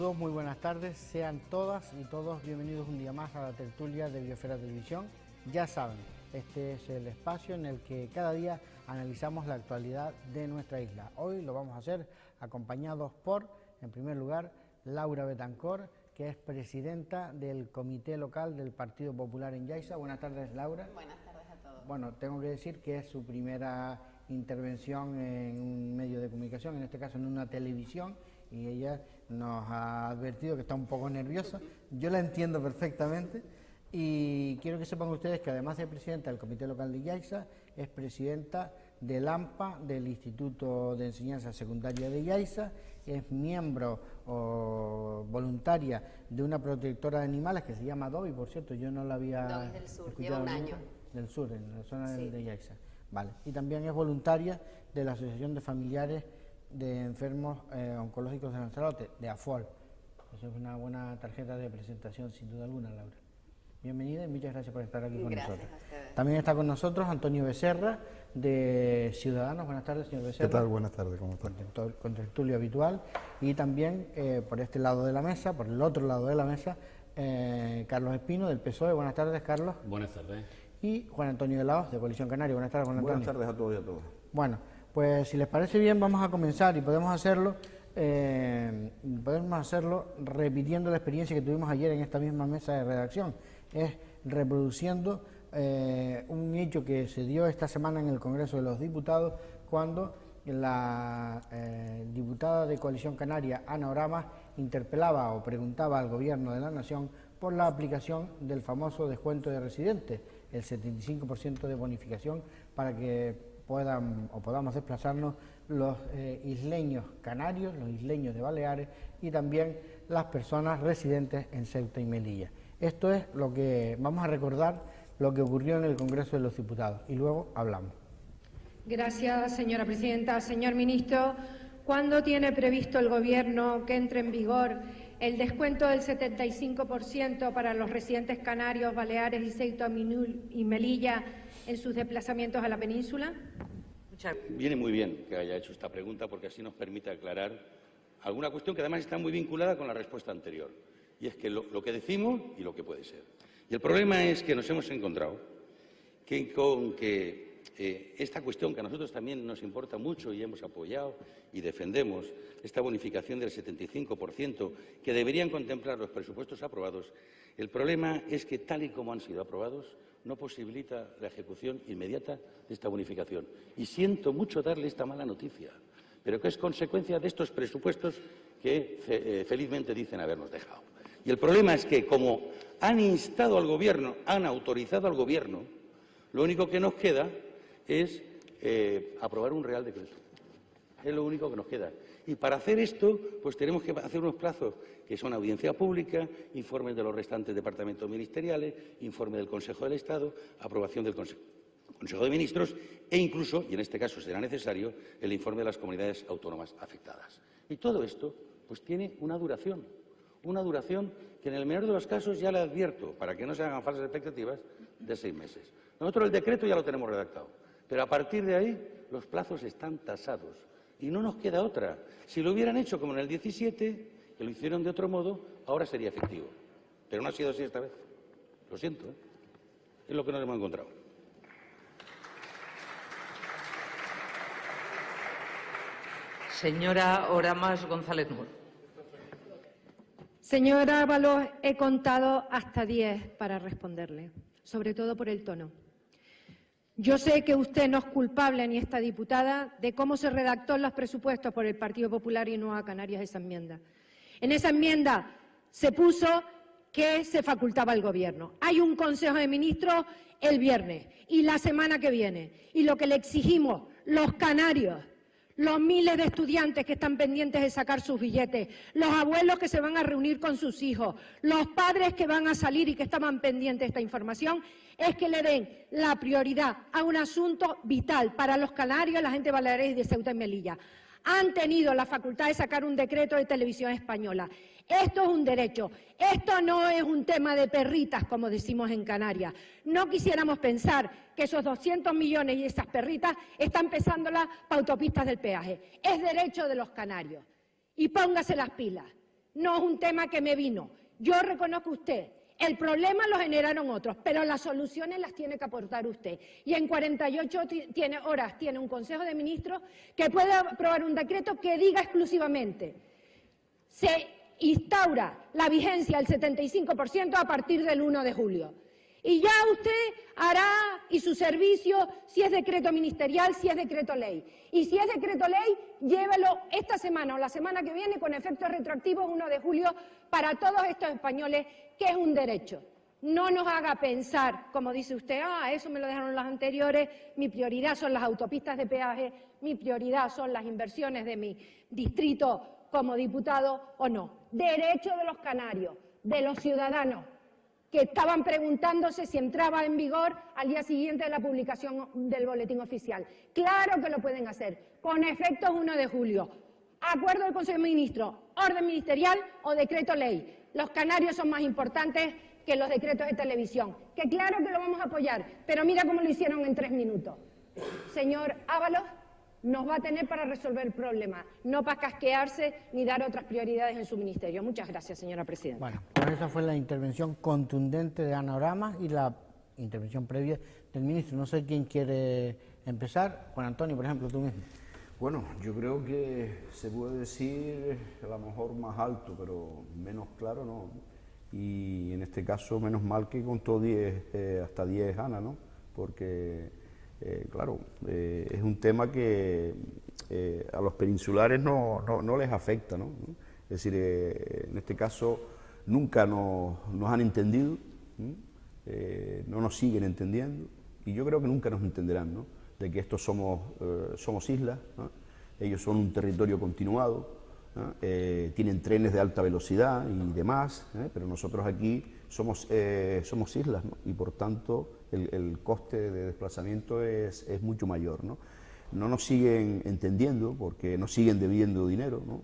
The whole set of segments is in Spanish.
Saludos, muy buenas tardes, sean todas y todos bienvenidos un día más a la tertulia de Biosfera Televisión. Ya saben, este es el espacio en el que cada día analizamos la actualidad de nuestra isla. Hoy lo vamos a hacer acompañados por, en primer lugar, Laura Betancor, que es presidenta del Comité Local del Partido Popular en Yaiza. Buenas tardes, Laura. Buenas tardes a todos. Bueno, tengo que decir que es su primera intervención en un medio de comunicación, en este caso en una televisión, y ella nos ha advertido que está un poco nerviosa. Yo la entiendo perfectamente y quiero que sepan ustedes que además de presidenta del Comité Local de Yaiza, es presidenta del AMPA, del Instituto de Enseñanza Secundaria de Yaiza, es miembro voluntaria de una protectora de animales que se llama Dobby, por cierto, yo no la había Dobby del Sur, escuchado lleva un nunca. año. Del sur, en la zona Sí. de Yaiza. Vale. Y también es voluntaria de la Asociación de Familiares de Enfermos Oncológicos de Lanzarote, de AFOL. Eso es una buena tarjeta de presentación, sin duda alguna, Laura. Bienvenida y muchas gracias por estar aquí con nosotros. Gracias a ustedes. También está con nosotros Antonio Becerra, de Ciudadanos. Buenas tardes, señor Becerra. ¿Qué tal? Buenas tardes, ¿cómo están? Con tertulio habitual. Y también por este lado de la mesa, por el otro lado de la mesa, Carlos Espino, del PSOE. Buenas tardes, Carlos. Buenas tardes. Y Juan Antonio de Laos, de Coalición Canaria. Buenas tardes, Juan Antonio. Buenas tardes a todos y a todas. Bueno, pues si les parece bien vamos a comenzar y podemos hacerlo repitiendo la experiencia que tuvimos ayer en esta misma mesa de redacción. Es reproduciendo un hecho que se dio esta semana en el Congreso de los Diputados cuando la diputada de Coalición Canaria, Ana Oramas, interpelaba o preguntaba al Gobierno de la Nación por la aplicación del famoso descuento de residentes, el 75% de bonificación para que podamos desplazarnos los isleños canarios, los isleños de Baleares y también las personas residentes en Ceuta y Melilla. Esto es lo que vamos a recordar, lo que ocurrió en el Congreso de los Diputados y luego hablamos. Gracias, señora presidenta. Señor ministro, ¿cuándo tiene previsto el Gobierno que entre en vigor el descuento del 75% para los residentes canarios, Baleares y Ceuta y Melilla en sus desplazamientos a la península? Viene muy bien que haya hecho esta pregunta porque así nos permite aclarar alguna cuestión que además está muy vinculada con la respuesta anterior. Y es que lo que decimos y lo que puede ser. Y el problema es que nos hemos encontrado que esta cuestión que a nosotros también nos importa mucho y hemos apoyado y defendemos, esta bonificación del 75% que deberían contemplar los presupuestos aprobados, el problema es que tal y como han sido aprobados no posibilita la ejecución inmediata de esta bonificación. Y siento mucho darle esta mala noticia, pero que es consecuencia de estos presupuestos que felizmente dicen habernos dejado. Y el problema es que como han instado al Gobierno, han autorizado al Gobierno, lo único que nos queda es aprobar un Real Decreto. Es lo único que nos queda. Y para hacer esto, pues tenemos que hacer unos plazos que son audiencia pública, informes de los restantes departamentos ministeriales, informe del Consejo del Estado, aprobación del Consejo de Ministros e incluso, y en este caso será necesario, el informe de las comunidades autónomas afectadas. Y todo esto, pues tiene una duración que en el menor de los casos, ya le advierto, para que no se hagan falsas expectativas, de 6 meses. Nosotros el decreto ya lo tenemos redactado, pero a partir de ahí los plazos están tasados y no nos queda otra. Si lo hubieran hecho como en el 17, que lo hicieron de otro modo, ahora sería efectivo. Pero no ha sido así esta vez. Lo siento, ¿eh? Es lo que nos hemos encontrado. Señora Oramas González Mur. Señora Ábalos, he contado hasta 10 para responderle, sobre todo por el tono. Yo sé que usted no es culpable, ni esta diputada, de cómo se redactó los presupuestos por el Partido Popular y Nueva Canarias esa enmienda. En esa enmienda se puso que se facultaba al Gobierno. Hay un Consejo de Ministros el viernes y la semana que viene. Y lo que le exigimos, los canarios, los miles de estudiantes que están pendientes de sacar sus billetes, los abuelos que se van a reunir con sus hijos, los padres que van a salir y que estaban pendientes de esta información, es que le den la prioridad a un asunto vital para los canarios, la gente de Baleares y de Ceuta y Melilla. Han tenido la facultad de sacar un decreto de Televisión Española. Esto es un derecho. Esto no es un tema de perritas, como decimos en Canarias. No quisiéramos pensar que esos 200 millones y esas perritas están pesándolas para autopistas del peaje. Es derecho de los canarios. Y póngase las pilas. no es un tema que me vino. Yo reconozco usted, el problema lo generaron otros, pero las soluciones las tiene que aportar usted. Y en 48 horas tiene un Consejo de Ministros que puede aprobar un decreto que diga exclusivamente: se instaura la vigencia del 75% a partir del 1 de julio. Y ya usted hará, y su servicio, si es decreto ministerial, si es decreto ley. Y si es decreto ley, llévelo esta semana o la semana que viene con efectos retroactivos 1 de julio para todos estos españoles, que es un derecho. No nos haga pensar, como dice usted, eso me lo dejaron las anteriores, mi prioridad son las autopistas de peaje, mi prioridad son las inversiones de mi distrito como diputado, o no. Derecho de los canarios, de los ciudadanos, que estaban preguntándose si entraba en vigor al día siguiente de la publicación del boletín oficial. Claro que lo pueden hacer, con efectos 1 de julio. Acuerdo del Consejo de Ministros, orden ministerial o decreto ley. Los canarios son más importantes que los decretos de televisión. Que claro que lo vamos a apoyar, pero mira cómo lo hicieron en 3 minutos. Señor Ábalos, nos va a tener para resolver el problema, no para casquearse ni dar otras prioridades en su ministerio. Muchas gracias, señora presidenta. Bueno, pues esa fue la intervención contundente de Ana Oramas y la intervención previa del ministro. No sé quién quiere empezar. Juan Antonio, por ejemplo, tú mismo. Bueno, yo creo que se puede decir a lo mejor más alto, pero menos claro no. Y en este caso, menos mal que contó 10, hasta 10 Ana, ¿no? Porque, claro, es un tema que a los peninsulares no les afecta, ¿no? Es decir, en este caso nunca nos han entendido, no nos siguen entendiendo, y yo creo que nunca nos entenderán, ¿no? De que estos somos islas, ¿no? Ellos son un territorio continuado, ¿no? Tienen trenes de alta velocidad y demás, pero nosotros aquí somos islas, ¿no? Y por tanto el coste de desplazamiento es mucho mayor, ¿no? No nos siguen entendiendo porque nos siguen debiendo dinero, ¿no?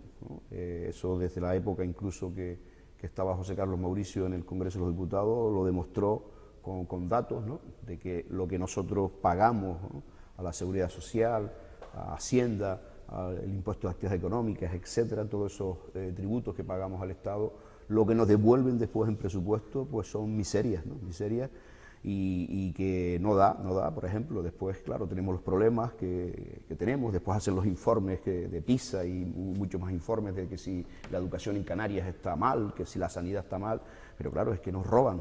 Eso desde la época incluso que estaba José Carlos Mauricio en el Congreso de los Diputados lo demostró con datos, ¿no? De que lo que nosotros pagamos, ¿no? A la Seguridad Social, a Hacienda, al impuesto de actividades económicas, etcétera, todos esos tributos que pagamos al Estado, lo que nos devuelven después en presupuesto pues son miserias, ¿no? Miserias y que no da, por ejemplo, después, claro, tenemos los problemas que tenemos, después hacen los informes de PISA y muchos más informes de que si la educación en Canarias está mal, que si la sanidad está mal, pero claro, es que nos roban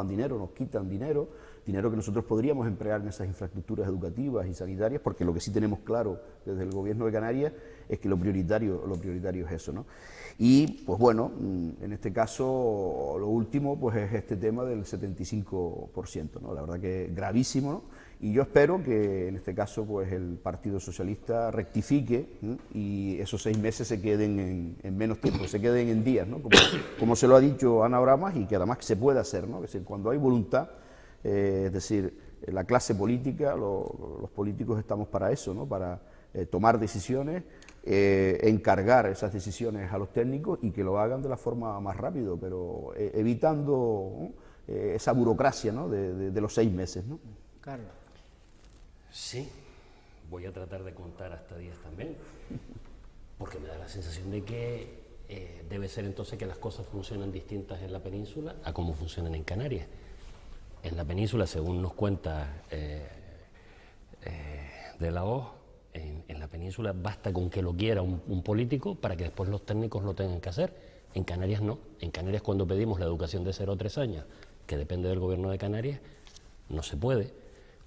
dinero, nos quitan dinero que nosotros podríamos emplear en esas infraestructuras educativas y sanitarias, porque lo que sí tenemos claro desde el Gobierno de Canarias es que lo prioritario es eso, ¿no? Y, pues bueno, en este caso, lo último, pues es este tema del 75%, ¿no? La verdad que es gravísimo, ¿no? Y yo espero que, en este caso, pues el Partido Socialista rectifique, ¿no? Y esos 6 meses se queden en menos tiempo, se queden en días, ¿no? Como se lo ha dicho Ana Oramas, y que además se puede hacer, ¿no? Es decir, cuando hay voluntad, es decir, la clase política, los políticos estamos para eso, ¿no? Para tomar decisiones, encargar esas decisiones a los técnicos y que lo hagan de la forma más rápido, pero evitando, ¿no? Esa burocracia, ¿no? de los 6 meses, ¿no? Carlos. Sí, voy a tratar de contar hasta 10 también, porque me da la sensación de que debe ser entonces que las cosas funcionan distintas en la península a cómo funcionan en Canarias. En la península, según nos cuenta de la OZ, en la península basta con que lo quiera un político para que después los técnicos lo tengan que hacer. En Canarias no. En Canarias, cuando pedimos la educación de 0 a 3 años, que depende del Gobierno de Canarias, no se puede.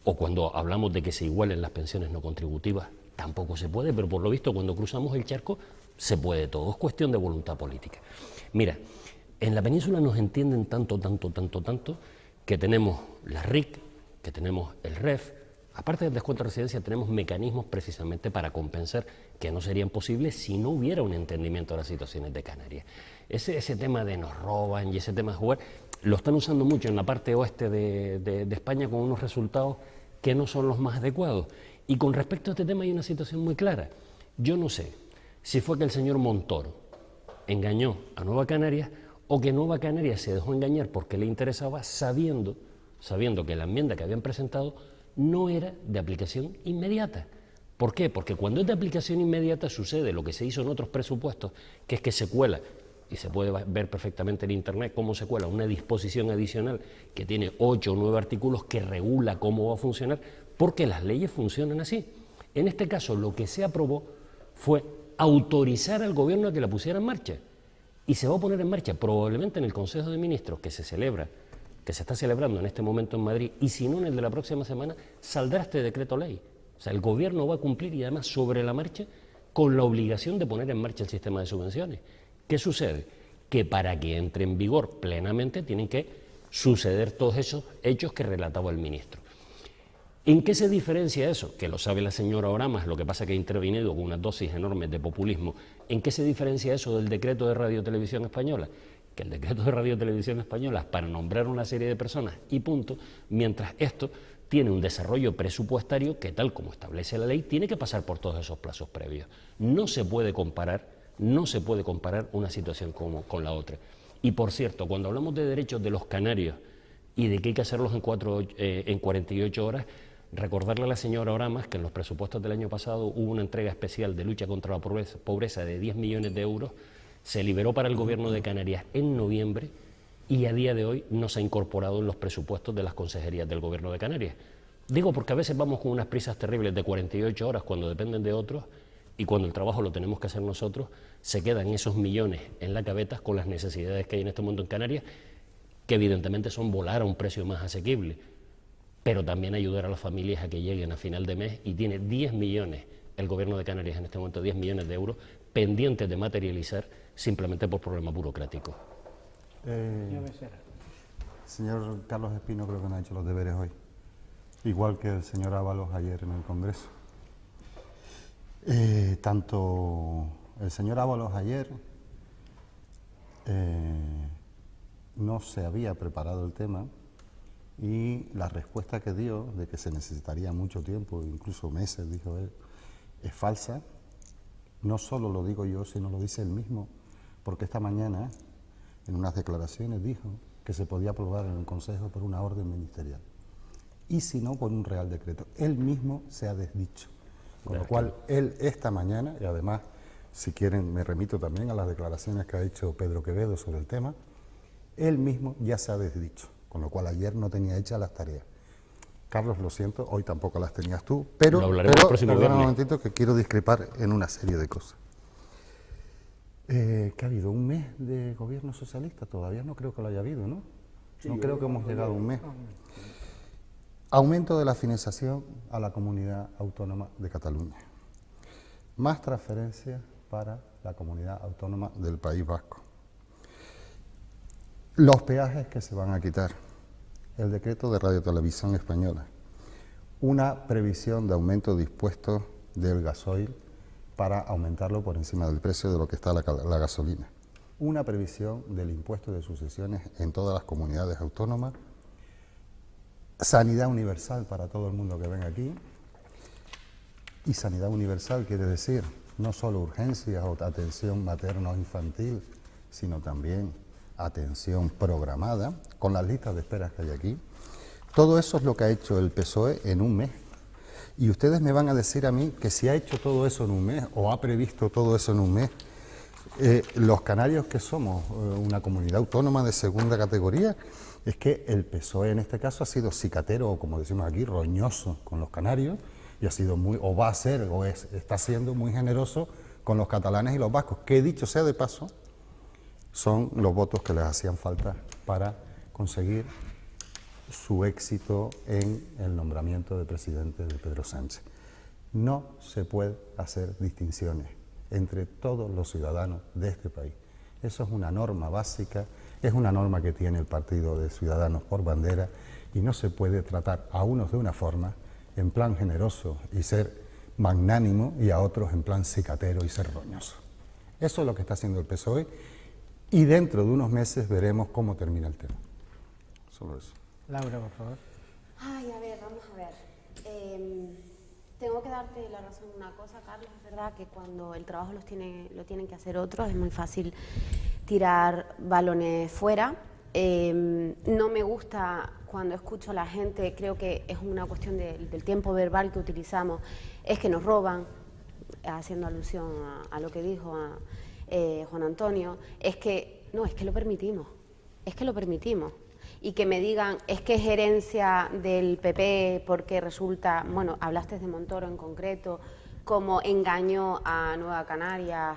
O cuando hablamos de que se igualen las pensiones no contributivas, tampoco se puede, pero por lo visto cuando cruzamos el charco se puede todo. Es cuestión de voluntad política. Mira, en la península nos entienden tanto, que tenemos la RIC, que tenemos el REF. Aparte del descuento de residencia, tenemos mecanismos precisamente para compensar que no serían posibles si no hubiera un entendimiento de las situaciones de Canarias. Ese tema de nos roban y ese tema de jugar, lo están usando mucho en la parte oeste de España con unos resultados que no son los más adecuados. Y con respecto a este tema hay una situación muy clara. Yo no sé si fue que el señor Montoro engañó a Nueva Canarias o que Nueva Canarias se dejó engañar porque le interesaba sabiendo que la enmienda que habían presentado no era de aplicación inmediata. ¿Por qué? Porque cuando es de aplicación inmediata sucede lo que se hizo en otros presupuestos, que es que se cuela y se puede ver perfectamente en Internet cómo se cuela una disposición adicional que tiene 8 o 9 artículos que regula cómo va a funcionar, porque las leyes funcionan así. En este caso, lo que se aprobó fue autorizar al gobierno a que la pusiera en marcha, y se va a poner en marcha probablemente en el Consejo de Ministros que se está celebrando en este momento en Madrid, y si no en el de la próxima semana, saldrá este decreto ley. O sea, el gobierno va a cumplir, y además sobre la marcha, con la obligación de poner en marcha el sistema de subvenciones. ¿Qué sucede? Que para que entre en vigor plenamente tienen que suceder todos esos hechos que relataba el ministro. ¿En qué se diferencia eso? Que lo sabe la señora Oramas, lo que pasa es que ha intervenido con unas dosis enormes de populismo. ¿En qué se diferencia eso del decreto de Radio Televisión Española? Que el decreto de Radio Televisión Española es para nombrar una serie de personas y punto, mientras esto tiene un desarrollo presupuestario que, tal como establece la ley, tiene que pasar por todos esos plazos previos. No se puede comparar una situación con la otra. Y por cierto, cuando hablamos de derechos de los canarios y de que hay que hacerlos en 48 horas, recordarle a la señora Oramas que en los presupuestos del año pasado hubo una entrega especial de lucha contra la pobreza de 10 millones de euros, se liberó para el gobierno de Canarias en noviembre y a día de hoy no se ha incorporado en los presupuestos de las consejerías del gobierno de Canarias. Digo porque a veces vamos con unas prisas terribles de 48 horas cuando dependen de otros, y cuando el trabajo lo tenemos que hacer nosotros, se quedan esos millones en la gaveta con las necesidades que hay en este mundo en Canarias, que evidentemente son volar a un precio más asequible, pero también ayudar a las familias a que lleguen a final de mes, y tiene 10 millones, el gobierno de Canarias en este momento, 10 millones de euros pendientes de materializar simplemente por problemas burocráticos. Señor Carlos Espino creo que no ha hecho los deberes hoy, igual que el señor Ábalos ayer en el Congreso. Tanto el señor Ábalos ayer no se había preparado el tema, y la respuesta que dio de que se necesitaría mucho tiempo, incluso meses, dijo él, es falsa. No solo lo digo yo, sino lo dice él mismo, porque esta mañana en unas declaraciones dijo que se podía aprobar en el Consejo por una orden ministerial, y si no por un Real Decreto. Él mismo se ha desdicho, con lo cual él esta mañana, y además si quieren me remito también a las declaraciones que ha hecho Pedro Quevedo sobre el tema, él mismo ya se ha desdicho, con lo cual ayer no tenía hechas las tareas. Carlos, lo siento, hoy tampoco las tenías tú, pero perdona un momentito que quiero discrepar en una serie de cosas. ¿Qué ha habido? ¿Un mes de gobierno socialista? Todavía no creo que lo haya habido, ¿no? Sí, no creo que hemos llegado a un mes. Aumento de la financiación a la Comunidad Autónoma de Cataluña. Más transferencias para la Comunidad Autónoma del País Vasco. Los peajes que se van a quitar. El decreto de Radio Televisión Española. Una previsión de aumento de impuestos del gasoil para aumentarlo por encima del precio de lo que está la gasolina. Una previsión del impuesto de sucesiones en todas las comunidades autónomas. Sanidad universal para todo el mundo que venga aquí. Y sanidad universal quiere decir no solo urgencias o atención materno-infantil, sino también atención programada, con las listas de espera que hay aquí. Todo eso es lo que ha hecho el PSOE en un mes. Y ustedes me van a decir a mí que si ha hecho todo eso en un mes, o ha previsto todo eso en un mes, los canarios que somos una comunidad autónoma de segunda categoría, es que el PSOE en este caso ha sido cicatero, o como decimos aquí, roñoso con los canarios, y ha sido muy, o va a ser, o está siendo muy generoso con los catalanes y los vascos, que dicho sea de paso, son los votos que les hacían falta para conseguir su éxito en el nombramiento de presidente de Pedro Sánchez. No se puede hacer distinciones entre todos los ciudadanos de este país. Eso es una norma básica, es una norma que tiene el Partido de Ciudadanos por bandera, y no se puede tratar a unos de una forma, en plan generoso y ser magnánimo, y a otros en plan cicatero y ser roñoso. Eso es lo que está haciendo el PSOE, y dentro de unos meses veremos cómo termina el tema. Solo eso. Laura, por favor. Ay, a ver, vamos a ver. Tengo que darte la razón en una cosa, Carlos. Es verdad que cuando el trabajo lo tienen que hacer otros, es muy fácil tirar balones fuera. No me gusta cuando escucho a la gente, creo que es una cuestión del tiempo verbal que utilizamos, es que nos roban, haciendo alusión a lo que dijo Juan Antonio, es que lo permitimos, y que me digan, es que es herencia del PP porque resulta, bueno, hablaste de Montoro en concreto, como engañó a Nueva Canarias.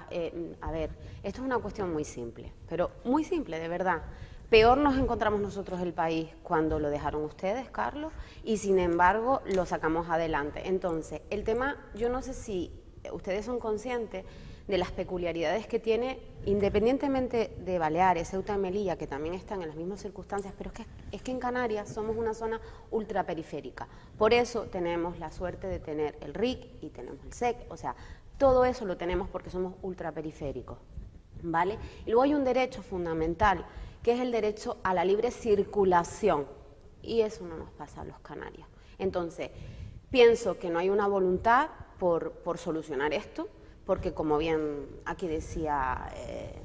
A ver, esto es una cuestión muy simple, pero muy simple, de verdad. Peor nos encontramos nosotros el país cuando lo dejaron ustedes, Carlos, y sin embargo lo sacamos adelante. Entonces, el tema, yo no sé si ustedes son conscientes de las peculiaridades que tiene, independientemente de Baleares, Ceuta y Melilla, que también están en las mismas circunstancias, pero es que en Canarias somos una zona ultraperiférica. Por eso tenemos la suerte de tener el RIC y tenemos el SEC, o sea, todo eso lo tenemos porque somos ultraperiféricos, ¿vale? Y luego hay un derecho fundamental, que es el derecho a la libre circulación, y eso no nos pasa a los canarios. Entonces, pienso que no hay una voluntad por solucionar esto, porque como bien aquí decía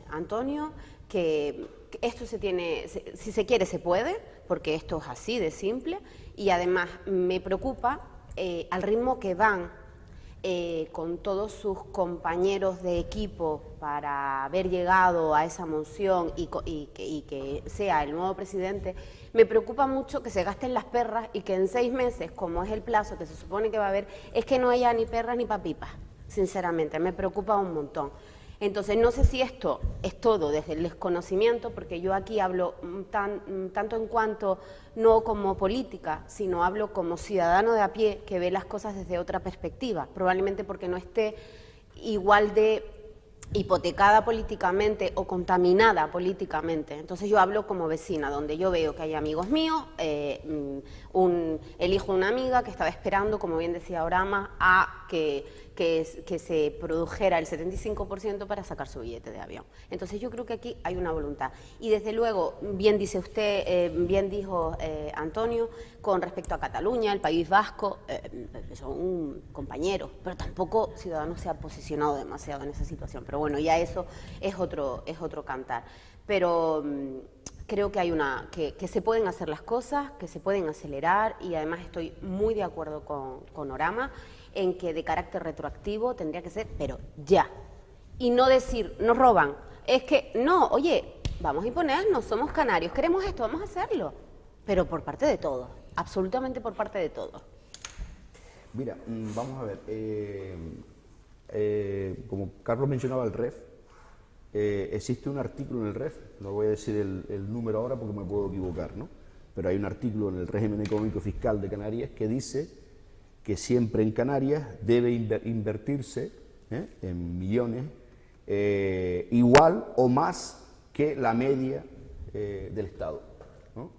Antonio, que esto se tiene, si se quiere se puede, porque esto es así de simple, y además me preocupa al ritmo que van con todos sus compañeros de equipo para haber llegado a esa moción y que sea el nuevo presidente. Me preocupa mucho que se gasten las perras y que en 6 meses, como es el plazo que se supone que va a haber, es que no haya ni perras ni papipas. Sinceramente, me preocupa un montón. Entonces, no sé si esto es todo desde el desconocimiento, porque yo aquí hablo tanto en cuanto no como política, sino hablo como ciudadano de a pie que ve las cosas desde otra perspectiva, probablemente porque no esté igual de hipotecada políticamente o contaminada políticamente. Entonces yo hablo como vecina, donde yo veo que hay amigos míos, el hijo de una amiga que estaba esperando, como bien decía Orama, a que se produjera el 75% para sacar su billete de avión. Entonces yo creo que aquí hay una voluntad. Y desde luego, bien dice usted, bien dijo Antonio, con respecto a Cataluña, el País Vasco, son compañeros, pero tampoco Ciudadanos se ha posicionado demasiado en esa situación. Pero bueno, ya eso es otro cantar. Pero creo que hay que se pueden hacer las cosas, que se pueden acelerar, y además estoy muy de acuerdo con Orama en que de carácter retroactivo tendría que ser, pero ya. Y no decir, nos roban. Es que, no, oye, vamos a imponernos, somos canarios, queremos esto, vamos a hacerlo. Pero por parte de todos, absolutamente por parte de todos. Mira, vamos a ver, como Carlos mencionaba el REF, existe un artículo en el REF, no voy a decir el número ahora porque me puedo equivocar, ¿no? Pero hay un artículo en el régimen económico fiscal de Canarias que dice que siempre en Canarias debe invertirse en millones igual o más que la media del Estado, ¿no?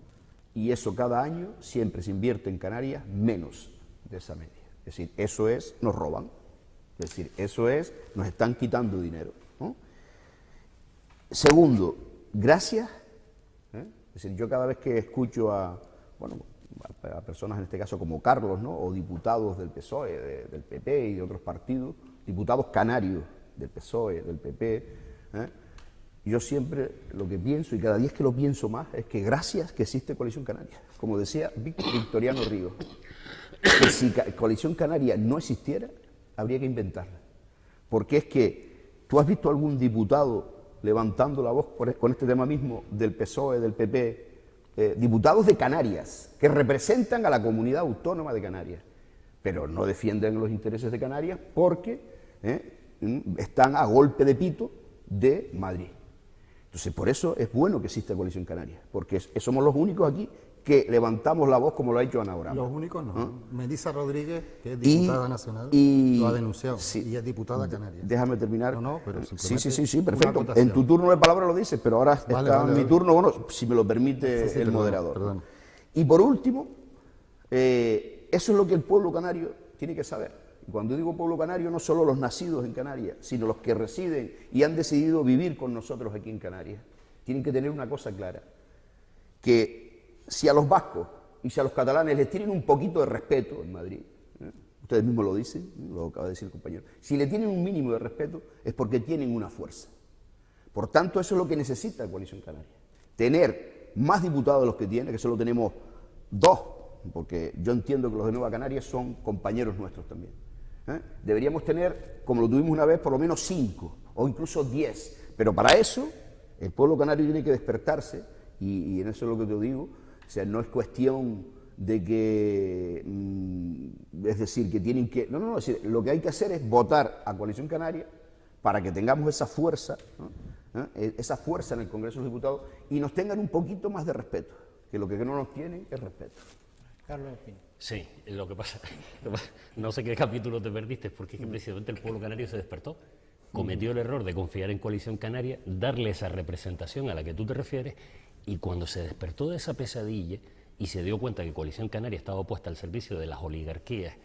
Y eso cada año siempre se invierte en Canarias menos de esa media. Es decir, eso es, nos roban, es decir, eso es, nos están quitando dinero, ¿no? Segundo, gracias, es decir, yo cada vez que escucho a personas en este caso como Carlos, ¿no? O diputados del PSOE, del PP y de otros partidos, diputados canarios del PSOE, del PP, yo siempre lo que pienso, y cada día es que lo pienso más, es que gracias que existe Coalición Canaria. Como decía Victoriano Ríos, que si Coalición Canaria no existiera, habría que inventarla. Porque es que tú has visto algún diputado levantando la voz con este tema mismo del PSOE, del PP, diputados de Canarias, que representan a la comunidad autónoma de Canarias, pero no defienden los intereses de Canarias porque están a golpe de pito de Madrid. Entonces, por eso es bueno que exista Coalición Canaria, porque somos los únicos aquí que levantamos la voz como lo ha hecho Ana Orama. Los únicos no. Melissa Rodríguez, que es diputada nacional, lo ha denunciado, y es diputada canaria. Déjame terminar. Pero sí, perfecto. En tu turno de palabra lo dices, pero ahora está en mi turno, bueno, si me lo permite el moderador. Perdón. Y por último, eso es lo que el pueblo canario tiene que saber. Y cuando digo pueblo canario, no solo los nacidos en Canarias, sino los que residen y han decidido vivir con nosotros aquí en Canarias, tienen que tener una cosa clara, que si a los vascos y si a los catalanes les tienen un poquito de respeto en Madrid, ustedes mismos lo dicen, lo acaba de decir el compañero, si le tienen un mínimo de respeto es porque tienen una fuerza. Por tanto, eso es lo que necesita la Coalición Canaria, tener más diputados de los que tiene, que solo tenemos 2, porque yo entiendo que los de Nueva Canarias son compañeros nuestros también. Deberíamos tener, como lo tuvimos una vez, por lo menos 5 o incluso 10. Pero para eso el pueblo canario tiene que despertarse y en eso es lo que te digo. O sea, no es cuestión de que, es decir, que tienen que... No, es decir, lo que hay que hacer es votar a Coalición Canaria para que tengamos esa fuerza, ¿no? Esa fuerza en el Congreso de los Diputados y nos tengan un poquito más de respeto, que lo que no nos tienen es respeto. Carlos Espino. Sí, lo que pasa, no sé qué capítulo te perdiste, porque es que precisamente el pueblo canario se despertó, cometió el error de confiar en Coalición Canaria, darle esa representación a la que tú te refieres, y cuando se despertó de esa pesadilla y se dio cuenta que Coalición Canaria estaba puesta al servicio de las oligarquías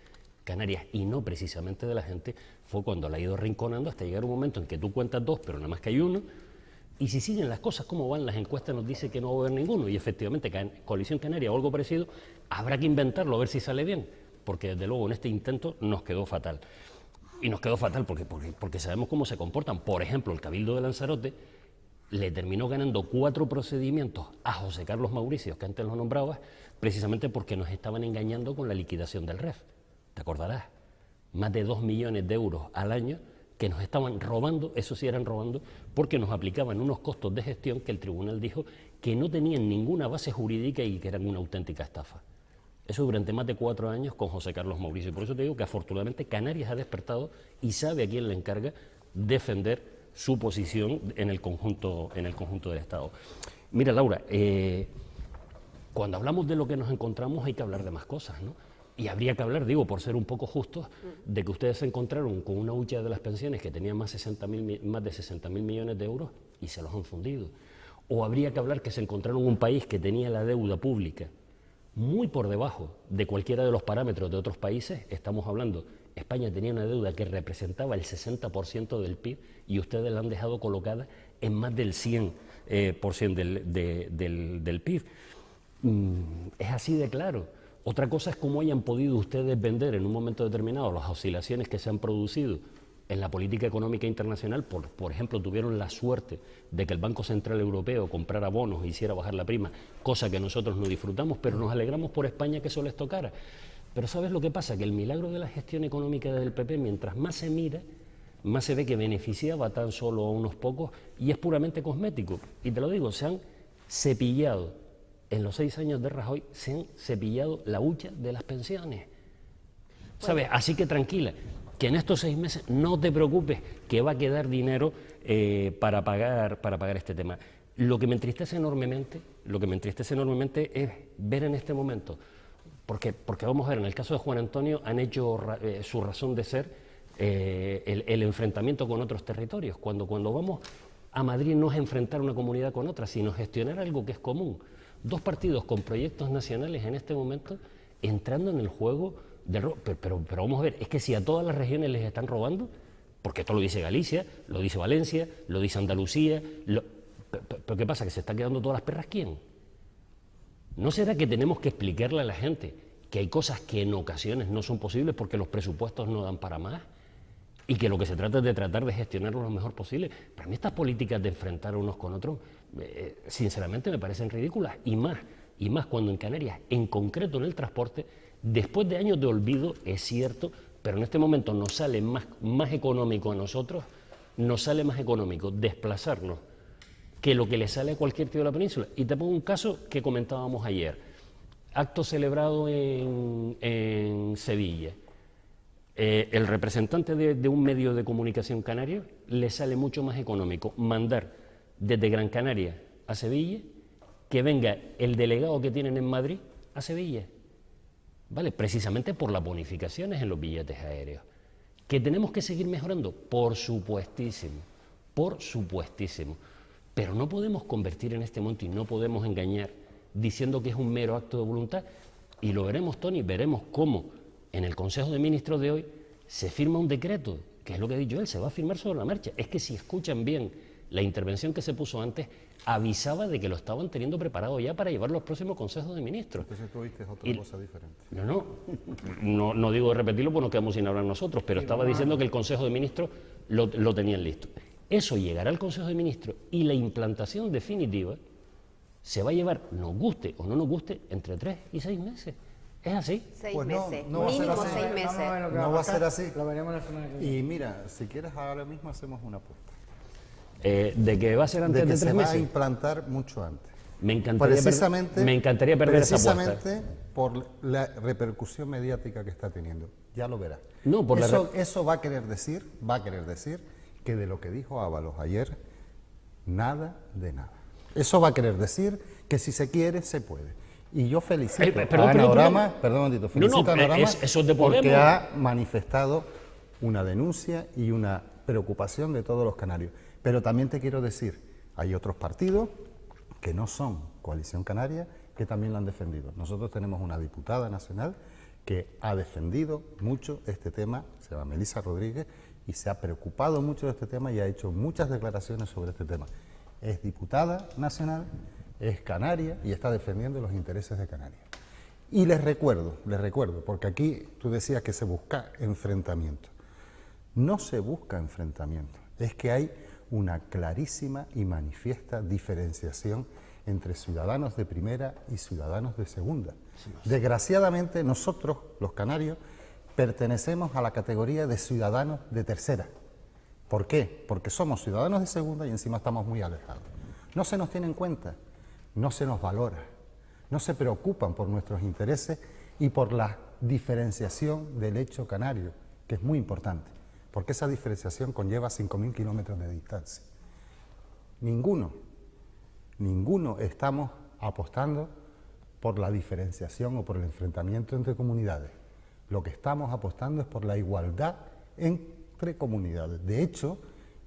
canarias y no precisamente de la gente, fue cuando la ha ido rinconando hasta llegar un momento en que tú cuentas 2, pero nada más que hay 1, y si siguen las cosas como van, las encuestas nos dicen que no va a haber ninguno, y efectivamente Coalición Canaria o algo parecido, habrá que inventarlo a ver si sale bien, porque desde luego en este intento nos quedó fatal. Y nos quedó fatal porque sabemos cómo se comportan. Por ejemplo, el Cabildo de Lanzarote le terminó ganando 4 procedimientos a José Carlos Mauricio, que antes lo nombrabas, precisamente porque nos estaban engañando con la liquidación del REF. ¿Te acordarás? Más de 2 millones de euros al año que nos estaban robando, eso sí eran robando, porque nos aplicaban unos costos de gestión que el tribunal dijo que no tenían ninguna base jurídica y que eran una auténtica estafa. Eso durante más de 4 años con José Carlos Mauricio. Y por eso te digo que afortunadamente Canarias ha despertado y sabe a quién le encarga defender su posición en el conjunto del Estado. Mira, Laura, cuando hablamos de lo que nos encontramos hay que hablar de más cosas, ¿no? Y habría que hablar, digo, por ser un poco justos, de que ustedes se encontraron con una hucha de las pensiones que tenía más de 60.000 millones de euros y se los han fundido. O habría que hablar que se encontraron un país que tenía la deuda pública muy por debajo de cualquiera de los parámetros de otros países. Estamos hablando, España tenía una deuda que representaba el 60% del PIB y ustedes la han dejado colocada en más del 100% del PIB. Es así de claro. Otra cosa es cómo hayan podido ustedes vender en un momento determinado las oscilaciones que se han producido en la política económica internacional. Por ejemplo, tuvieron la suerte de que el Banco Central Europeo comprara bonos e hiciera bajar la prima, cosa que nosotros no disfrutamos, pero nos alegramos por España que eso les tocara. Pero ¿sabes lo que pasa? Que el milagro de la gestión económica del PP, mientras más se mira, más se ve que beneficiaba tan solo a unos pocos y es puramente cosmético. Y te lo digo, se han cepillado. En los 6 años de Rajoy se han cepillado la hucha de las pensiones. ¿Sabes? Así que tranquila, que en estos 6 meses no te preocupes, que va a quedar dinero para pagar este tema. Lo que me entristece enormemente es ver en este momento, porque vamos a ver, en el caso de Juan Antonio han hecho su razón de ser el enfrentamiento con otros territorios. Cuando vamos a Madrid no es enfrentar una comunidad con otra, sino gestionar algo que es común. 2 partidos con proyectos nacionales en este momento entrando en el juego del robo. Pero vamos a ver, es que si a todas las regiones les están robando, porque esto lo dice Galicia, lo dice Valencia, lo dice Andalucía, pero ¿qué pasa? ¿Que se están quedando todas las perras quién? ¿No será que tenemos que explicarle a la gente que hay cosas que en ocasiones no son posibles porque los presupuestos no dan para más? Y que lo que se trata es de tratar de gestionarlo lo mejor posible. Para mí estas políticas de enfrentar unos con otros, sinceramente me parecen ridículas, y más cuando en Canarias, en concreto en el transporte, después de años de olvido, es cierto, pero en este momento nos sale más económico a nosotros, nos sale más económico desplazarnos que lo que le sale a cualquier tío de la península. Y te pongo un caso que comentábamos ayer, acto celebrado en Sevilla. El representante de un medio de comunicación canario le sale mucho más económico mandar desde Gran Canaria a Sevilla que venga el delegado que tienen en Madrid a Sevilla, ¿vale? Precisamente por las bonificaciones en los billetes aéreos. ¿Que tenemos que seguir mejorando? Por supuestísimo, pero no podemos convertir en este momento y no podemos engañar diciendo que es un mero acto de voluntad, y lo veremos, Tony, veremos cómo en el Consejo de Ministros de hoy se firma un decreto, que es lo que ha dicho él, se va a firmar sobre la marcha. Es que si escuchan bien la intervención que se puso antes, avisaba de que lo estaban teniendo preparado ya para llevarlo al próximo Consejo de Ministros. Entonces tú viste otra cosa diferente. No digo de repetirlo porque nos quedamos sin hablar nosotros, pero estaba diciendo que el Consejo de Ministros lo tenían listo. Eso llegará al Consejo de Ministros y la implantación definitiva se va a llevar, nos guste o no nos guste, entre 3 y 6 meses. ¿Es así? 6 Pues meses, no va a ser mínimo así. 6 meses. No va a ser así. Lo veremos la semana que viene. Y mira, si quieres ahora mismo hacemos una apuesta. De que va a ser antes de 3 se va a meses. implantar mucho antes. Me encantaría perder esa apuesta. Precisamente por la repercusión mediática que está teniendo. Ya lo verás. No, por eso va a querer decir que de lo que dijo Ábalos ayer, nada de nada. Eso va a querer decir que si se quiere, se puede. Y yo felicito a Anorama, eso es de porque Podemos. ha manifestado una denuncia y una preocupación de todos los canarios. Pero también te quiero decir, hay otros partidos que no son Coalición Canaria que también lo han defendido. Nosotros tenemos una diputada nacional que ha defendido mucho este tema, se llama Melissa Rodríguez, y se ha preocupado mucho de este tema y ha hecho muchas declaraciones sobre este tema. Es diputada nacional, es canaria y está defendiendo los intereses de Canarias. Y les recuerdo, porque aquí tú decías que se busca enfrentamiento. No se busca enfrentamiento, es que hay una clarísima y manifiesta diferenciación entre ciudadanos de primera y ciudadanos de segunda. Desgraciadamente nosotros, los canarios, pertenecemos a la categoría de ciudadanos de tercera. ¿Por qué? Porque somos ciudadanos de segunda y encima estamos muy alejados. No se nos tiene en cuenta, no se nos valora, no se preocupan por nuestros intereses y por la diferenciación del hecho canario, que es muy importante, porque esa diferenciación conlleva 5.000 kilómetros de distancia. Ninguno estamos apostando por la diferenciación o por el enfrentamiento entre comunidades. Lo que estamos apostando es por la igualdad entre comunidades. De hecho,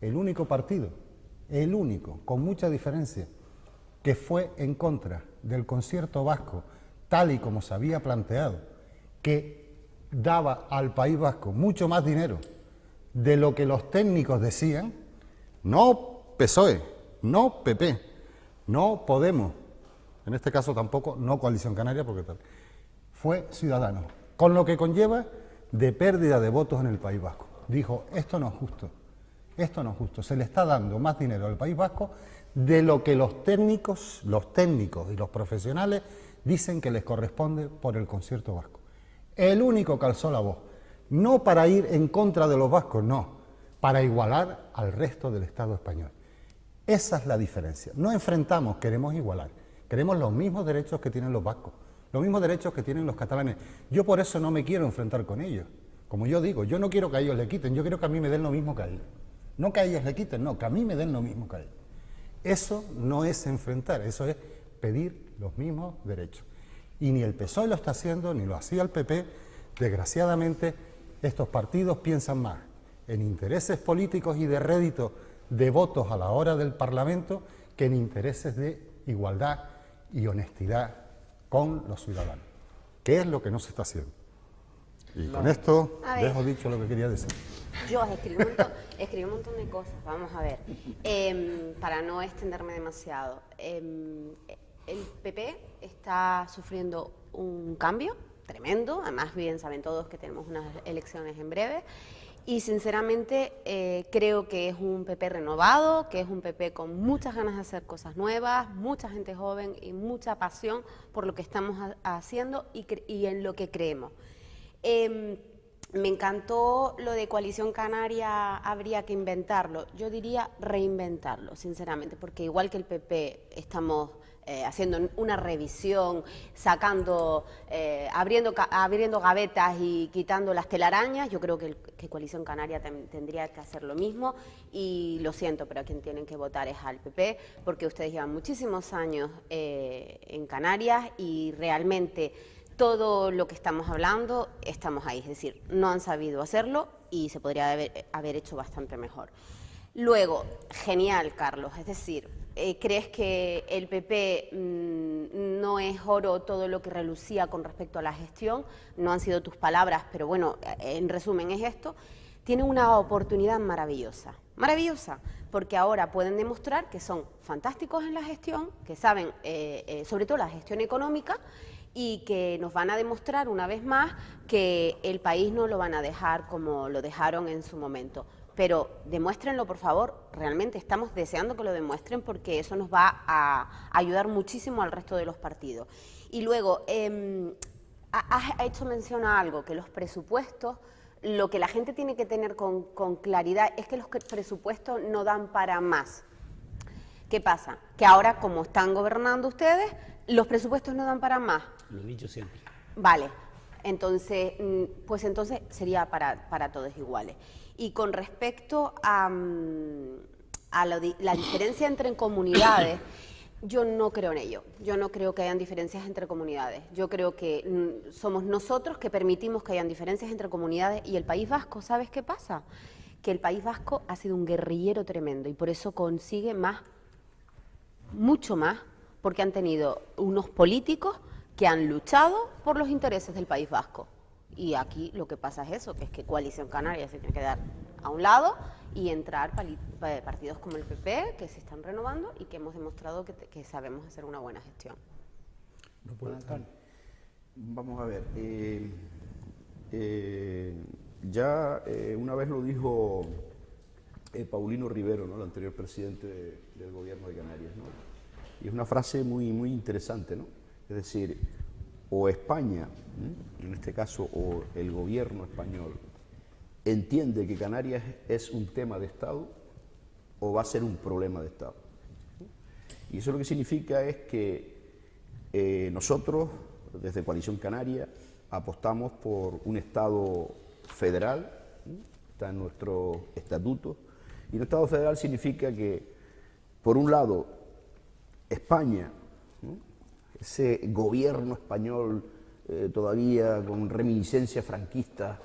el único partido, con mucha diferencia, que fue en contra del concierto vasco, tal y como se había planteado, que daba al País Vasco mucho más dinero de lo que los técnicos decían, no PSOE, no PP, no Podemos, en este caso tampoco, no Coalición Canaria, porque tal, fue Ciudadanos, con lo que conlleva de pérdida de votos en el País Vasco. Dijo, esto no es justo, se le está dando más dinero al País Vasco de lo que los técnicos y los profesionales dicen que les corresponde por el concierto vasco. El único que alzó la voz, no para ir en contra de los vascos, no, para igualar al resto del Estado español. Esa es la diferencia. No enfrentamos, queremos igualar. Queremos los mismos derechos que tienen los vascos, los mismos derechos que tienen los catalanes. Yo por eso no me quiero enfrentar con ellos. Como yo digo, yo no quiero que a ellos le quiten, yo quiero que a mí me den lo mismo que a ellos. No que a ellos le quiten, no, que a mí me den lo mismo que a ellos. Eso no es enfrentar, eso es pedir los mismos derechos. Y ni el PSOE lo está haciendo, ni lo hacía el PP. Desgraciadamente, estos partidos piensan más en intereses políticos y de rédito de votos a la hora del Parlamento que en intereses de igualdad y honestidad con los ciudadanos, que es lo que no se está haciendo. Y con esto dejo dicho lo que quería decir. Yo escribí un montón de cosas, vamos a ver, para no extenderme demasiado. El PP está sufriendo un cambio tremendo, además bien saben todos que tenemos unas elecciones en breve, y sinceramente creo que es un PP renovado, que es un PP con muchas ganas de hacer cosas nuevas, mucha gente joven y mucha pasión por lo que estamos haciendo y en lo que creemos. Me encantó lo de Coalición Canaria, habría que inventarlo. Yo diría reinventarlo, sinceramente, porque igual que el PP estamos haciendo una revisión, sacando, abriendo gavetas y quitando las telarañas. Yo creo que Coalición Canaria tendría que hacer lo mismo y lo siento, pero a quien tienen que votar es al PP, porque ustedes llevan muchísimos años en Canarias y realmente todo lo que estamos hablando, estamos ahí, es decir, no han sabido hacerlo y se podría haber hecho bastante mejor. Luego, genial, Carlos, es decir, ¿crees que el PP no es oro todo lo que relucía con respecto a la gestión? No han sido tus palabras, pero bueno, en resumen es esto. Tienen una oportunidad maravillosa, porque ahora pueden demostrar que son fantásticos en la gestión, que saben, sobre todo la gestión económica, y que nos van a demostrar una vez más que el país no lo van a dejar como lo dejaron en su momento. Pero demuéstrenlo, por favor, realmente estamos deseando que lo demuestren porque eso nos va a ayudar muchísimo al resto de los partidos. Y luego, has hecho mención a algo, que los presupuestos Lo que la gente tiene que tener con claridad es que los presupuestos no dan para más. ¿Qué pasa? Que ahora, como están gobernando ustedes, los presupuestos no dan para más. Lo he dicho siempre. Vale, entonces, pues entonces sería para todos iguales. Y con respecto a la diferencia entre comunidades, yo no creo en ello. Yo no creo que hayan diferencias entre comunidades. Yo creo que somos nosotros que permitimos que hayan diferencias entre comunidades. Y el País Vasco, ¿sabes qué pasa? Que el País Vasco ha sido un guerrillero tremendo y por eso consigue más, mucho más, porque han tenido unos políticos que han luchado por los intereses del País Vasco. Y aquí lo que pasa es eso, que es que Coalición Canaria se tiene que dar a un lado y entrar partidos como el PP, que se están renovando y que hemos demostrado que sabemos hacer una buena gestión. No puede estar. Vamos a ver. Una vez lo dijo Paulino Rivero, ¿no?, el anterior presidente del gobierno de Canarias, ¿no? Y es una frase muy, muy interesante, ¿no? Es decir, o España, en este caso, o el gobierno español, entiende que Canarias es un tema de Estado o va a ser un problema de Estado. Y eso lo que significa es que nosotros, desde Coalición Canaria, apostamos por un Estado federal, está en nuestro estatuto, y un Estado federal significa que, por un lado, España, ese gobierno español todavía con reminiscencia franquista,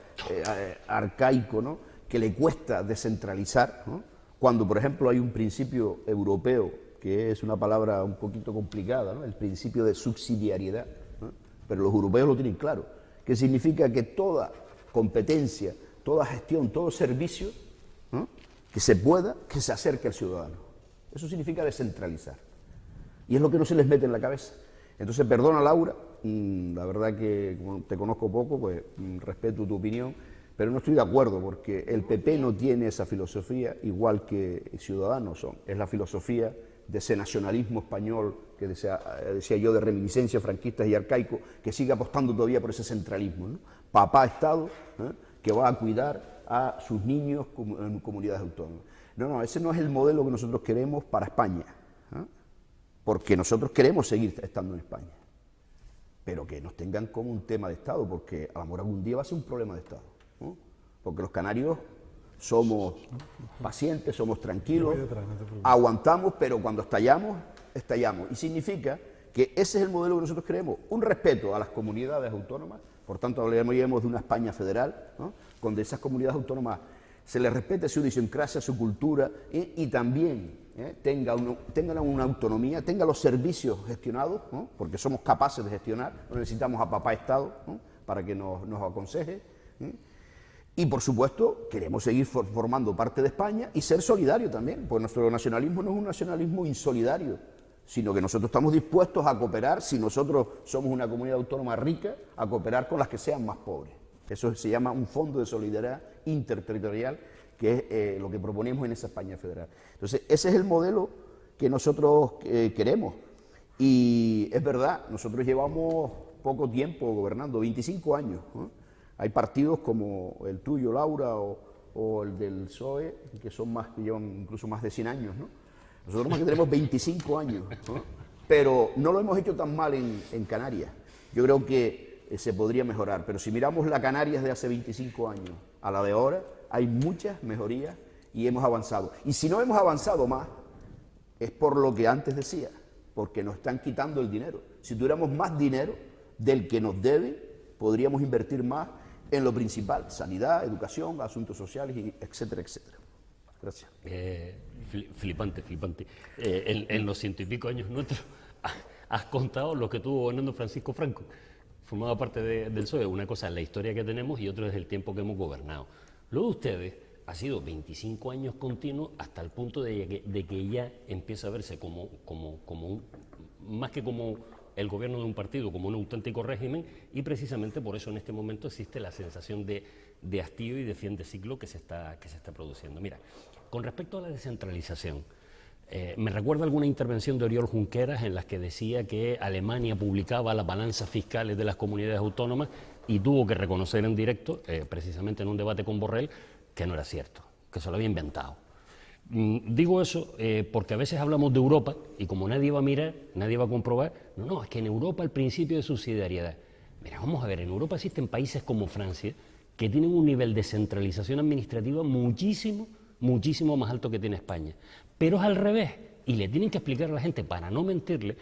arcaico, ¿no?, que le cuesta descentralizar, ¿no?, cuando, por ejemplo, hay un principio europeo, que es una palabra un poquito complicada, ¿no?, el principio de subsidiariedad, ¿no?, pero los europeos lo tienen claro, que significa que toda competencia, toda gestión, todo servicio, ¿no?, que se pueda, que se acerque al ciudadano. Eso significa descentralizar. Y es lo que no se les mete en la cabeza. Entonces, perdona, Laura, la verdad que como te conozco poco, pues respeto tu opinión, pero no estoy de acuerdo porque el PP no tiene esa filosofía, igual que Ciudadanos son. Es la filosofía de ese nacionalismo español que decía yo, de reminiscencia franquistas y arcaico, que sigue apostando todavía por ese centralismo, ¿no? Papá Estado, que va a cuidar a sus niños en comunidades autónomas. No, ese no es el modelo que nosotros queremos para España, porque nosotros queremos seguir estando en España, pero que nos tengan como un tema de Estado, porque a lo mejor algún día va a ser un problema de Estado, ¿no? Porque los canarios somos pacientes, somos tranquilos, aguantamos, pero cuando estallamos, estallamos. Y significa que ese es el modelo que nosotros queremos, un respeto a las comunidades autónomas, por tanto hablaríamos de una España federal, ¿no?, donde esas comunidades autónomas se les respete su idiosincrasia, su cultura, y también tengan una autonomía, tengan los servicios gestionados, ¿no?, porque somos capaces de gestionar, no necesitamos a papá Estado, ¿no?, para que nos aconseje, y por supuesto queremos seguir formando parte de España y ser solidarios también, porque nuestro nacionalismo no es un nacionalismo insolidario, sino que nosotros estamos dispuestos a cooperar, si nosotros somos una comunidad autónoma rica, a cooperar con las que sean más pobres. Eso se llama un fondo de solidaridad interterritorial, que es lo que proponemos en esa España federal. Entonces, ese es el modelo que nosotros queremos. Y es verdad, nosotros llevamos poco tiempo gobernando, 25 años, ¿no? Hay partidos como el tuyo, Laura, o el del PSOE, que son más, que llevan incluso más de 100 años, ¿no? Nosotros más que tenemos 25 años, ¿no? Pero no lo hemos hecho tan mal en Canarias. Yo creo que se podría mejorar, pero si miramos la Canarias de hace 25 años a la de ahora, hay muchas mejorías y hemos avanzado. Y si no hemos avanzado más, es por lo que antes decía, porque nos están quitando el dinero. Si tuviéramos más dinero del que nos debe, podríamos invertir más en lo principal, sanidad, educación, asuntos sociales, etcétera, etcétera. Gracias. Flipante. En los 100 y pico años nuestros has contado lo que tuvo gobernando Francisco Franco. Formaba parte del PSOE. Una cosa es la historia que tenemos y otra es el tiempo que hemos gobernado. Lo de ustedes ha sido 25 años continuos hasta el punto de que ya empieza a verse más que como el gobierno de un partido, como un auténtico régimen, y precisamente por eso en este momento existe la sensación de hastío y de fin de ciclo que se está produciendo. Mira, con respecto a la descentralización, me recuerda alguna intervención de Oriol Junqueras en las que decía que Alemania publicaba las balanzas fiscales de las comunidades autónomas y tuvo que reconocer en directo, precisamente en un debate con Borrell, que no era cierto, que se lo había inventado. Digo eso porque a veces hablamos de Europa y como nadie va a mirar, nadie va a comprobar, no, es que en Europa el principio de subsidiariedad. Mira, vamos a ver, en Europa existen países como Francia que tienen un nivel de centralización administrativa muchísimo más alto que tiene España. Pero es al revés, y le tienen que explicar a la gente, para no mentirle,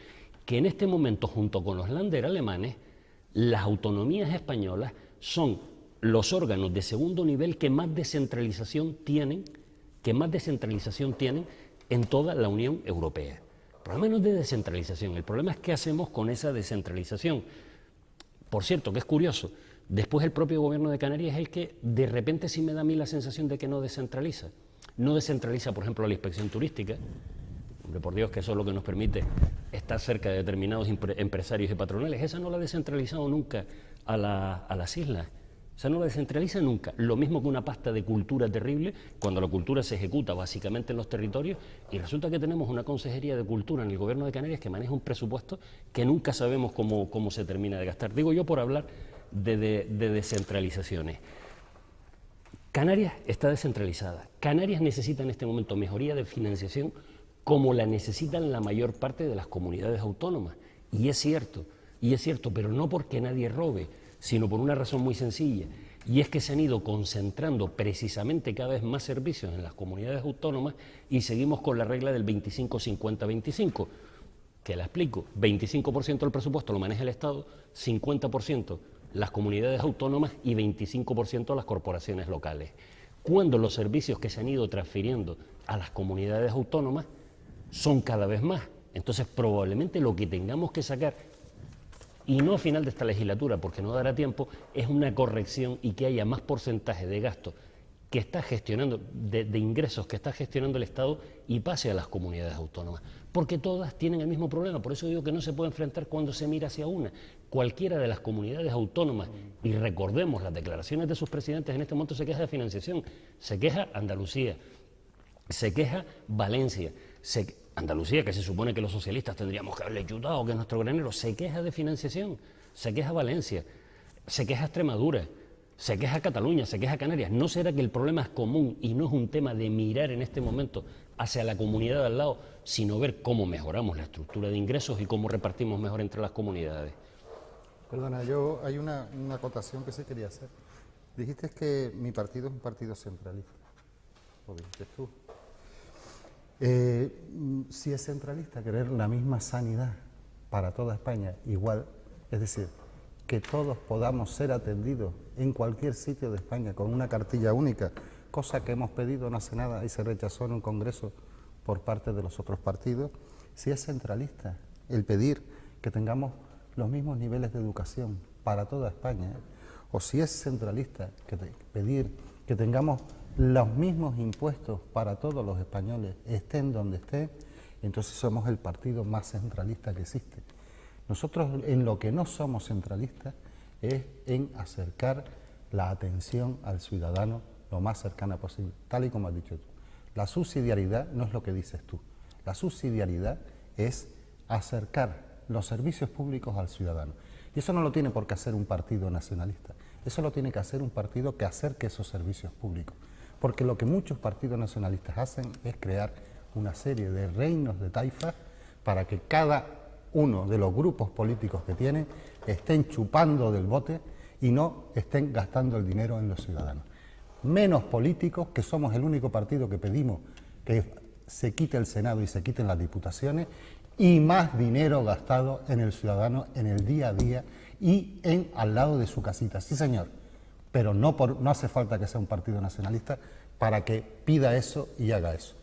que en este momento, junto con los Länder alemanes, las autonomías españolas son los órganos de segundo nivel que más descentralización tienen en toda la Unión Europea. El problema no es de descentralización, el problema es qué hacemos con esa descentralización. Por cierto, que es curioso, después el propio gobierno de Canarias es el que de repente sí me da a mí la sensación de que no descentraliza. No descentraliza, por ejemplo, la inspección turística. Hombre, por Dios, que eso es lo que nos permite estar cerca de determinados empresarios y patronales. Esa no la ha descentralizado nunca a las islas. Esa no la descentraliza nunca. Lo mismo que una pasta de cultura terrible, cuando la cultura se ejecuta básicamente en los territorios, y resulta que tenemos una consejería de cultura en el gobierno de Canarias que maneja un presupuesto que nunca sabemos cómo se termina de gastar. Digo yo por hablar de descentralizaciones. Canarias está descentralizada. Canarias necesita en este momento mejoría de financiación como la necesitan la mayor parte de las comunidades autónomas. Y es cierto, pero no porque nadie robe, sino por una razón muy sencilla, y es que se han ido concentrando precisamente cada vez más servicios en las comunidades autónomas y seguimos con la regla del 25-50-25, que la explico: 25% del presupuesto lo maneja el Estado, 50% las comunidades autónomas y 25% las corporaciones locales. Cuando los servicios que se han ido transfiriendo a las comunidades autónomas son cada vez más, entonces probablemente lo que tengamos que sacar, y no a final de esta legislatura, porque no dará tiempo, es una corrección y que haya más porcentaje de gasto que está gestionando, de ingresos que está gestionando el Estado y pase a las comunidades autónomas. Porque todas tienen el mismo problema, por eso digo que no se puede enfrentar cuando se mira hacia una. Cualquiera de las comunidades autónomas, y recordemos las declaraciones de sus presidentes en este momento, se queja de financiación, se queja Andalucía, se queja Valencia, Andalucía, que se supone que los socialistas tendríamos que haberle ayudado, que es nuestro granero, se queja de financiación, se queja Valencia, se queja Extremadura, se queja Cataluña, se queja Canarias. ¿No será que el problema es común y no es un tema de mirar en este momento hacia la comunidad de al lado, sino ver cómo mejoramos la estructura de ingresos y cómo repartimos mejor entre las comunidades? Perdona, hay una acotación que sí quería hacer. Dijiste que mi partido es un partido centralista. ¿Lo dijiste tú? Si es centralista querer la misma sanidad para toda España igual, es decir, que todos podamos ser atendidos en cualquier sitio de España con una cartilla única, cosa que hemos pedido no hace nada y se rechazó en un congreso por parte de los otros partidos. Si es centralista el pedir que tengamos los mismos niveles de educación para toda España, o si es centralista pedir que tengamos los mismos impuestos para todos los españoles, estén donde estén, entonces somos el partido más centralista que existe. Nosotros en lo que no somos centralistas es en acercar la atención al ciudadano lo más cercana posible, tal y como has dicho tú. La subsidiariedad no es lo que dices tú, la subsidiariedad es acercar los servicios públicos al ciudadano. Y eso no lo tiene por qué hacer un partido nacionalista, eso lo tiene que hacer un partido que acerque esos servicios públicos. Porque lo que muchos partidos nacionalistas hacen es crear una serie de reinos de taifas para que cada uno de los grupos políticos que tienen estén chupando del bote y no estén gastando el dinero en los ciudadanos. Menos políticos, que somos el único partido que pedimos que se quite el Senado y se quiten las diputaciones, y más dinero gastado en el ciudadano en el día a día y al lado de su casita. Sí, señor. Pero no hace falta que sea un partido nacionalista para que pida eso y haga eso.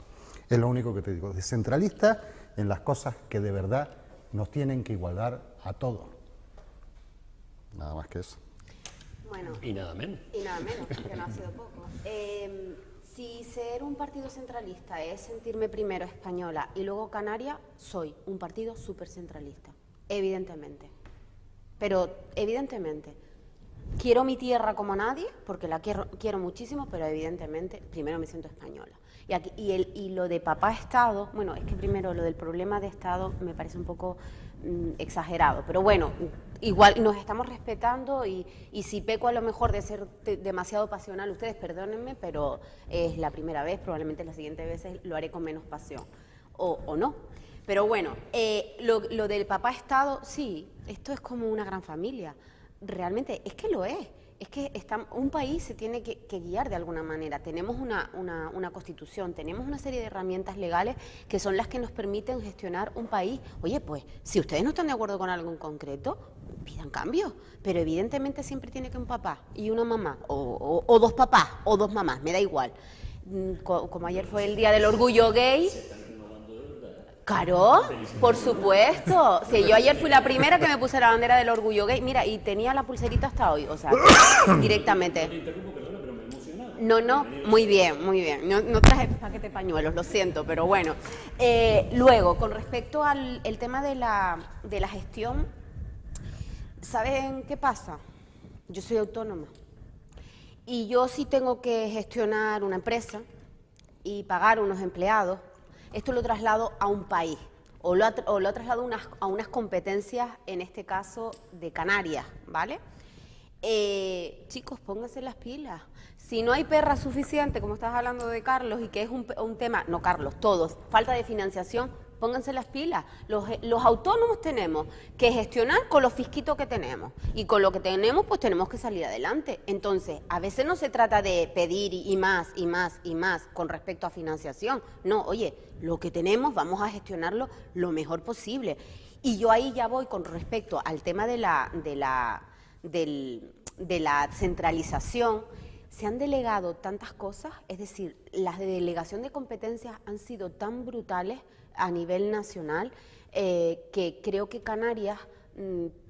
Es lo único que te digo. Descentralista en las cosas que de verdad nos tienen que igualar a todos. Nada más que eso. Bueno, y nada menos. Y nada menos, que no ha sido poco. Si ser un partido centralista es sentirme primero española y luego canaria, soy un partido súper centralista, evidentemente. Pero, evidentemente, quiero mi tierra como nadie, porque la quiero muchísimo, pero evidentemente primero me siento española. Y lo de papá Estado, bueno, es que primero lo del problema de Estado me parece un poco exagerado, pero bueno, igual nos estamos respetando y si peco a lo mejor de ser demasiado pasional, ustedes perdónenme, pero es la primera vez, probablemente las siguientes veces lo haré con menos pasión, o no. Pero bueno, lo del papá Estado, sí, esto es como una gran familia, realmente es que lo es. Es que un país se tiene que guiar de alguna manera. Tenemos una constitución, tenemos una serie de herramientas legales que son las que nos permiten gestionar un país. Oye, pues, si ustedes no están de acuerdo con algo en concreto, pidan cambio. Pero evidentemente siempre tiene que un papá y una mamá, o dos papás, o dos mamás, me da igual. Como ayer fue el Día del Orgullo Gay... Claro, por supuesto. Sí, yo ayer fui la primera que me puse la bandera del orgullo gay. Mira, y tenía la pulserita hasta hoy, o sea, directamente. No, muy bien, muy bien. No traje paquete de pañuelos, lo siento, pero bueno. Luego, con respecto al tema de la gestión, ¿saben qué pasa? Yo soy autónoma y yo sí tengo que gestionar una empresa y pagar unos empleados. Esto lo traslado a un país, o lo traslado a unas competencias, en este caso de Canarias, ¿vale? Chicos, pónganse las pilas. Si no hay perra suficiente, como estás hablando de Carlos, y que es un tema, no Carlos, todos, falta de financiación, pónganse las pilas. Los autónomos tenemos que gestionar con los fisquitos que tenemos, y con lo que tenemos, pues tenemos que salir adelante. Entonces, a veces no se trata de pedir y más, y más, y más con respecto a financiación. No, oye, lo que tenemos vamos a gestionarlo lo mejor posible. Y yo ahí ya voy con respecto al tema de la centralización. Se han delegado tantas cosas, es decir, la delegación de competencias han sido tan brutales a nivel nacional que creo que Canarias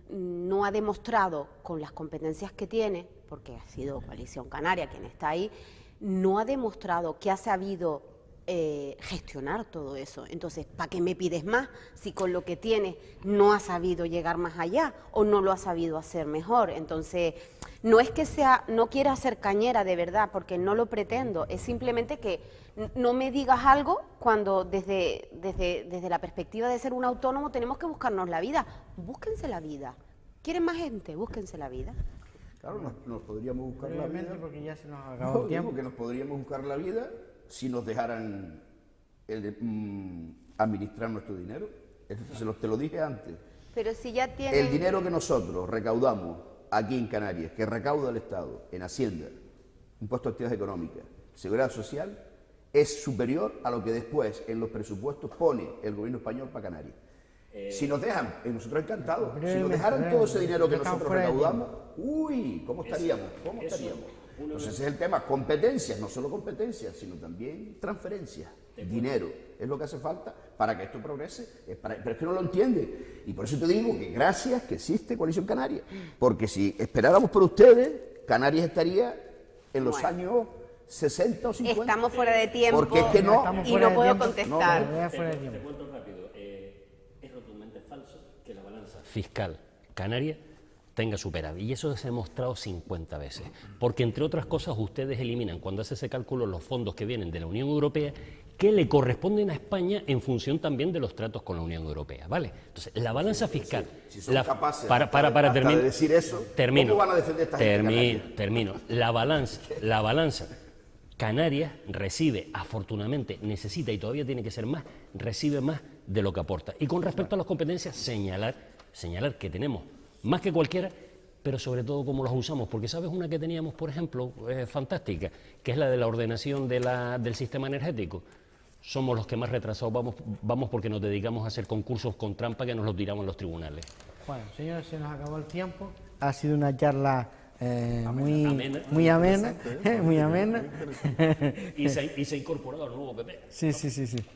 no ha demostrado, con las competencias que tiene, porque ha sido Coalición Canaria quien está ahí, no ha demostrado que ha sabido gestionar todo eso. Entonces, ¿para qué me pides más si con lo que tienes no has sabido llegar más allá o no lo has sabido hacer mejor? Entonces, no es que no quiera ser cañera de verdad, porque no lo pretendo, es simplemente que no me digas algo cuando desde la perspectiva de ser un autónomo tenemos que buscarnos la vida. Búsquense la vida. ¿Quieren más gente? Búsquense la vida. Claro, nos podríamos buscar la vida. Porque ya se nos acabó el tiempo. Que nos podríamos buscar la vida si nos dejaran administrar nuestro dinero. Te lo dije antes. Pero si ya tienen... El dinero que nosotros recaudamos aquí en Canarias, que recauda el Estado en Hacienda, impuestos a actividades económicas, seguridad social, es superior a lo que después en los presupuestos pone el gobierno español para Canarias. Si nos dejan, nosotros encantados, si nos dejaran todo ese dinero que nosotros recaudamos, uy, ¿cómo estaríamos? Entonces ese es el tema, competencias, no solo competencias, sino también transferencias, dinero, es lo que hace falta para que esto progrese, pero es que no lo entiende, y por eso te digo que gracias que existe Coalición Canaria, porque si esperáramos por ustedes, Canarias estaría en los años 60 o 50. Estamos fuera de tiempo, porque es que y no puedo contestar. Te cuento rápido, es rotundamente falso que la balanza fiscal canaria tenga superávit, y eso se ha demostrado 50 veces, porque entre otras cosas ustedes eliminan, cuando hace ese cálculo, los fondos que vienen de la Unión Europea que le corresponden a España en función también de los tratos con la Unión Europea, ¿vale? Entonces, la balanza fiscal... Si son capaces para de decir eso, ¿cómo van a defender esta gente? Termino. La balanza Canarias recibe, afortunadamente, necesita y todavía tiene que ser más, recibe más de lo que aporta. Y con respecto a las competencias, señalar que tenemos más que cualquiera, pero sobre todo cómo las usamos, porque sabes una que teníamos, por ejemplo, fantástica, que es la de la ordenación del sistema energético. Somos los que más retrasados vamos porque nos dedicamos a hacer concursos con trampa que nos los tiramos en los tribunales. Bueno, señores, se nos acabó el tiempo. Ha sido una charla muy amena. Y se ha incorporado el nuevo PP. Sí,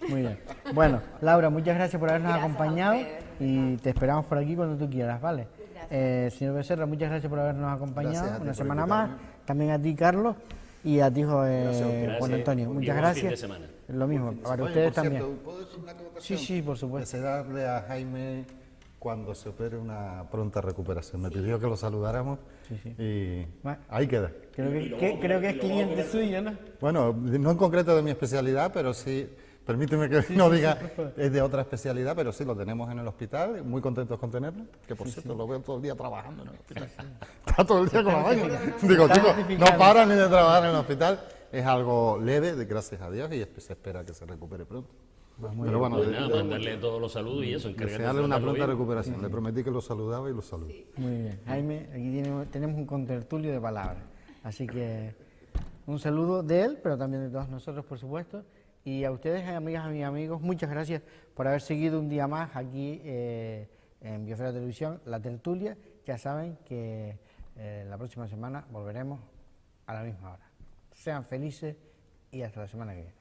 muy bien. Bueno, Laura, muchas gracias por habernos acompañado y te esperamos por aquí cuando tú quieras, ¿vale? Señor Becerra, muchas gracias por habernos acompañado una semana más. También a ti, Carlos, y a ti, Juan Antonio. Muchas gracias. Lo mismo, para ustedes también. ¿Puedo decir una acotación? Sí, por supuesto. Desearle a Jaime, cuando se opere, una pronta recuperación. Me pidió que lo saludáramos Sí, sí. Y Bueno. ahí queda. Creo que es cliente suyo, ¿no? Bueno, no en concreto de mi especialidad, pero sí, permíteme que no diga es de otra especialidad, pero sí lo tenemos en el hospital, muy contentos con tenerlo, que por cierto lo veo todo el día trabajando en el hospital. Está todo el día con la máquina. Digo, chicos, no paran ni de trabajar en el hospital. Es algo leve, gracias a Dios, y se espera que se recupere pronto. Pero bueno, Pues nada, mandarle todos los saludos y eso, encargarse de desearle una tratarlo pronta bien. recuperación. Le prometí que lo saludaba y lo saludo. Muy bien. Jaime, aquí tenemos un contertulio de palabras. Así que un saludo de él, pero también de todos nosotros, por supuesto. Y a ustedes, amigas y amigos, muchas gracias por haber seguido un día más aquí en Biosfera Televisión, La Tertulia. Ya saben que la próxima semana volveremos a la misma hora. Sean felices y hasta la semana que viene.